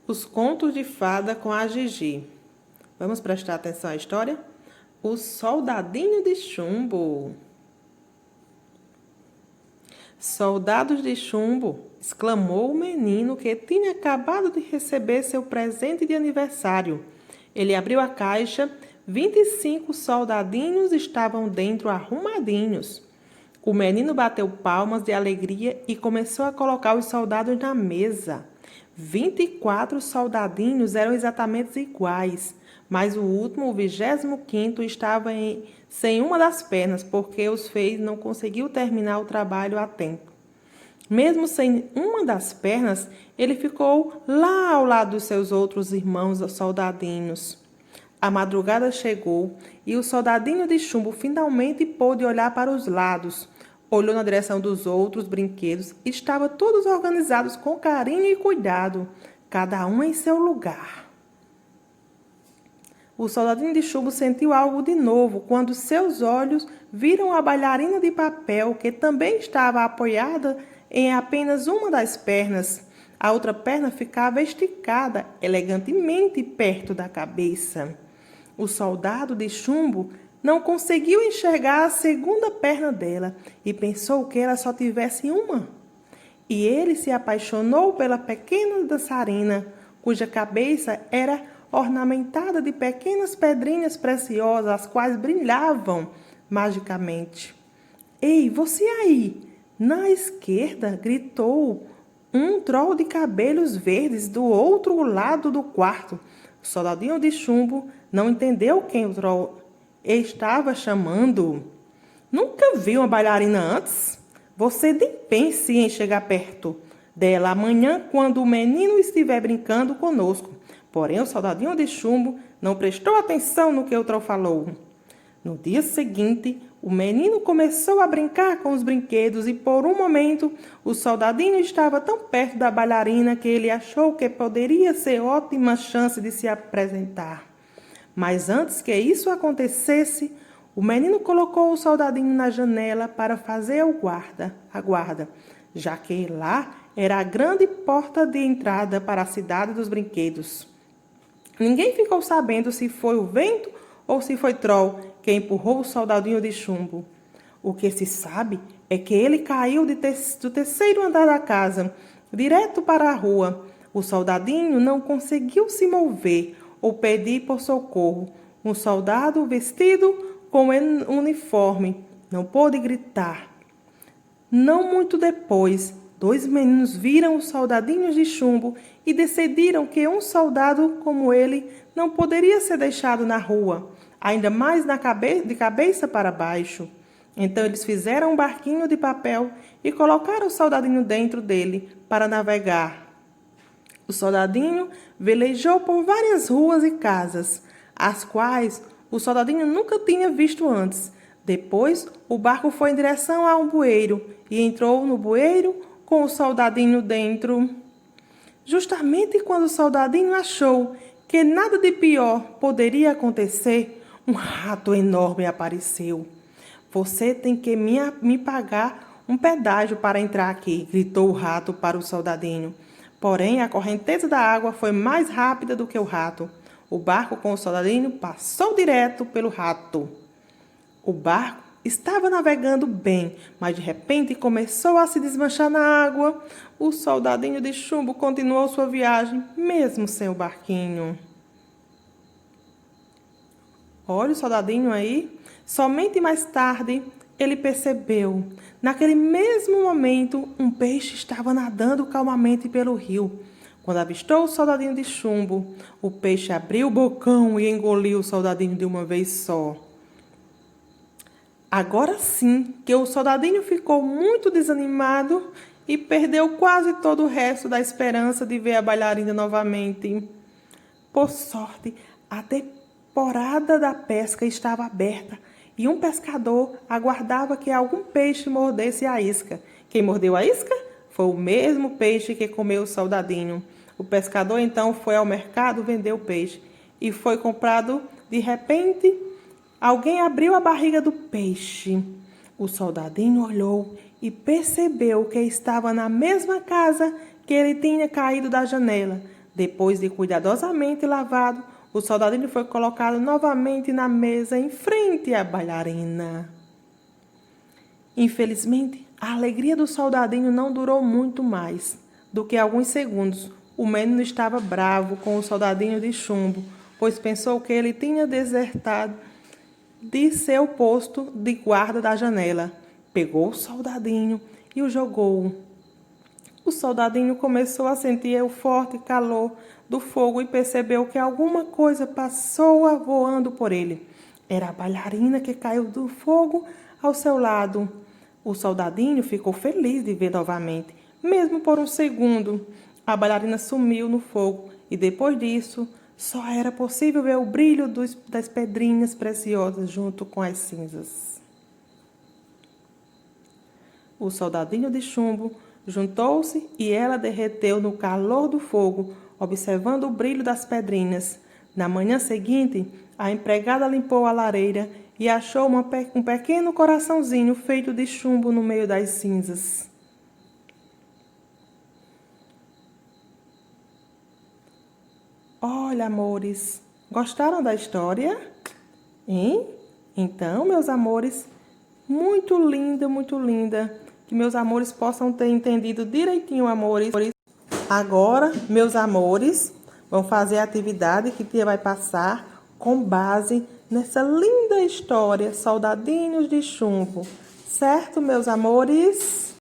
Os contos de fada com a Gigi. Vamos prestar atenção à história? O soldadinho de chumbo. Soldados de chumbo, exclamou o menino que tinha acabado de receber seu presente de aniversário. Ele abriu a caixa. 25 soldadinhos estavam dentro arrumadinhos. O menino bateu palmas de alegria e começou a colocar os soldados na mesa. 24 soldadinhos eram exatamente iguais, mas o último, o 25º, estava sem uma das pernas, porque os feios não conseguiu terminar o trabalho a tempo. Mesmo sem uma das pernas, ele ficou lá ao lado dos seus outros irmãos soldadinhos. A madrugada chegou e o soldadinho de chumbo finalmente pôde olhar para os lados. Olhou na direção dos outros brinquedos e estavam todos organizados com carinho e cuidado, cada um em seu lugar. O soldadinho de chumbo sentiu algo de novo quando seus olhos viram a bailarina de papel, que também estava apoiada em apenas uma das pernas. A outra perna ficava esticada elegantemente perto da cabeça. O soldado de chumbo não conseguiu enxergar a segunda perna dela e pensou que ela só tivesse uma. E ele se apaixonou pela pequena dançarina, cuja cabeça era ornamentada de pequenas pedrinhas preciosas, as quais brilhavam magicamente. Ei, você aí! Na esquerda, gritou um troll de cabelos verdes do outro lado do quarto. O soldadinho de chumbo não entendeu quem o troll estava chamando. Nunca viu uma bailarina antes? Você nem pense em chegar perto dela amanhã quando o menino estiver brincando conosco. Porém, o soldadinho de chumbo não prestou atenção no que o troll falou. No dia seguinte, o menino começou a brincar com os brinquedos e, por um momento, o soldadinho estava tão perto da bailarina que ele achou que poderia ser ótima chance de se apresentar. Mas antes que isso acontecesse, o menino colocou o soldadinho na janela para fazer a guarda, já que lá era a grande porta de entrada para a cidade dos brinquedos. Ninguém ficou sabendo se foi o vento ou se foi Troll que empurrou o soldadinho de chumbo. O que se sabe é que ele caiu do terceiro andar da casa, direto para a rua. O soldadinho não conseguiu se mover ou pedir por socorro. Um soldado vestido com uniforme não pôde gritar. Não muito depois, 2 meninos viram os soldadinhos de chumbo e decidiram que um soldado como ele não poderia ser deixado na rua, ainda mais de cabeça para baixo. Então eles fizeram um barquinho de papel e colocaram o soldadinho dentro dele para navegar. O soldadinho velejou por várias ruas e casas, as quais o soldadinho nunca tinha visto antes. Depois, o barco foi em direção a um bueiro e entrou no bueiro com o soldadinho dentro. Justamente quando o soldadinho achou que nada de pior poderia acontecer, um rato enorme apareceu. Você tem que me pagar um pedágio para entrar aqui, gritou o rato para o soldadinho. Porém, a correnteza da água foi mais rápida do que o rato. O barco com o soldadinho passou direto pelo rato. O barco estava navegando bem, mas de repente começou a se desmanchar na água. O soldadinho de chumbo continuou sua viagem, mesmo sem o barquinho. Olha o soldadinho aí. Somente mais tarde ele percebeu. Naquele mesmo momento, um peixe estava nadando calmamente pelo rio. Quando avistou o soldadinho de chumbo, o peixe abriu o bocão e engoliu o soldadinho de uma vez só. Agora sim que o soldadinho ficou muito desanimado e perdeu quase todo o resto da esperança de ver a bailarina novamente. Por sorte, a temporada da pesca estava aberta e um pescador aguardava que algum peixe mordesse a isca. Quem mordeu a isca foi o mesmo peixe que comeu o soldadinho. O pescador então foi ao mercado vender o peixe e foi comprado. De repente, alguém abriu a barriga do peixe. O soldadinho olhou e percebeu que estava na mesma casa que ele tinha caído da janela. Depois de cuidadosamente lavado, o soldadinho foi colocado novamente na mesa em frente à bailarina. Infelizmente, a alegria do soldadinho não durou muito mais do que alguns segundos. O menino estava bravo com o soldadinho de chumbo, pois pensou que ele tinha desertado de seu posto de guarda da janela. Pegou o soldadinho e o jogou. O soldadinho começou a sentir o forte calor do fogo e percebeu que alguma coisa passou voando por ele. Era a bailarina que caiu do fogo ao seu lado. O soldadinho ficou feliz de ver novamente, mesmo por um segundo. A bailarina sumiu no fogo e depois disso só era possível ver o brilho das pedrinhas preciosas junto com as cinzas. O soldadinho de chumbo juntou-se e ela derreteu no calor do fogo, observando o brilho das pedrinhas. Na manhã seguinte, a empregada limpou a lareira e achou um pequeno coraçãozinho feito de chumbo no meio das cinzas. Olha, amores, gostaram da história? Hein? Então, meus amores, muito linda, muito linda. Que meus amores possam ter entendido direitinho, amores. Agora, meus amores, vão fazer a atividade que tia vai passar com base nessa linda história, Soldadinhos de Chumbo. Certo, meus amores?